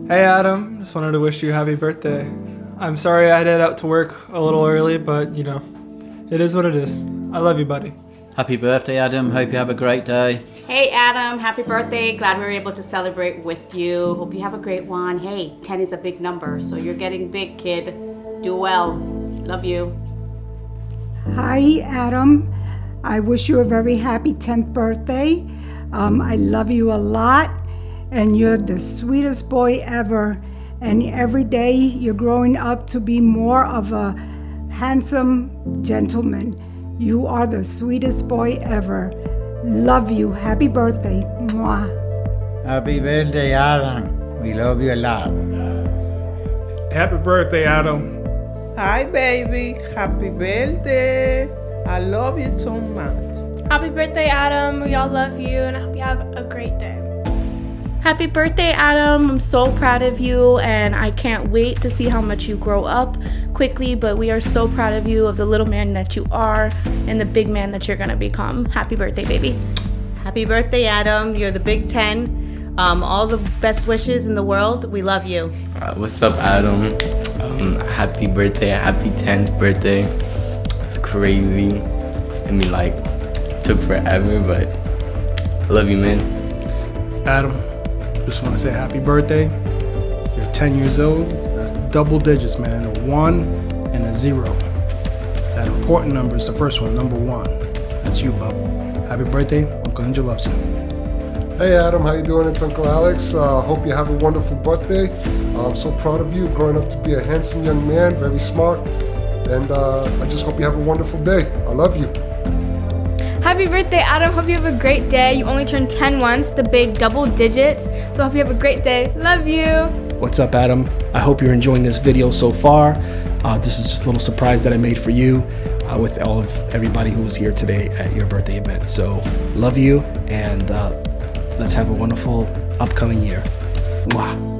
Hey Adam, just wanted to wish you a happy birthday. I'm sorry I headed out to work a little early, but you know, it is what it is. I love you, buddy. Happy birthday, Adam. Hope you have a great day. Hey Adam, happy birthday. Glad we were able to celebrate with you. Hope you have a great one. Hey, 10 is a big number, so you're getting big, kid. Do well. Love you. Hi, Adam. I wish you a very happy 10th birthday. I love you a lot, and you're the sweetest boy ever. And every day you're growing up to be more of a handsome gentleman. You are the sweetest boy ever. Love you. Happy birthday. Mwah. Happy birthday, Adam. We love you a lot. Happy birthday, Adam. Hi, baby. Happy birthday. I love you so much. Happy birthday, Adam. We all love you, and I hope you have a great day. Happy birthday, Adam. I'm so proud of you, and I can't wait to see how much you grow up quickly, but we are so proud of you, of the little man that you are and the big man that you're going to become. Happy birthday, baby. Happy birthday, Adam. You're the big 10. All the best wishes in the world. We love you. What's up, Adam? Happy birthday, happy 10th birthday. It's crazy. I mean, like, took forever, but I love you, man. Adam, just want to say happy birthday. You're 10 years old. That's double digits, man. A 1 and a 0. That important number is the first one, number 1. That's you, bub. Happy birthday. Uncle Ninja loves you. Hey Adam, how you doing? It's Uncle Alex. Hope you have a wonderful birthday. I'm so proud of you, growing up to be a handsome young man, very smart. And I just hope you have a wonderful day. I love you. Happy birthday, Adam. Hope you have a great day. You only turned 10 once, the big double digits. So I hope you have a great day. Love you. What's up, Adam? I hope you're enjoying this video so far. This is just a little surprise that I made for you with all of everybody who was here today at your birthday event. So love you, and let's have a wonderful upcoming year. Mwah.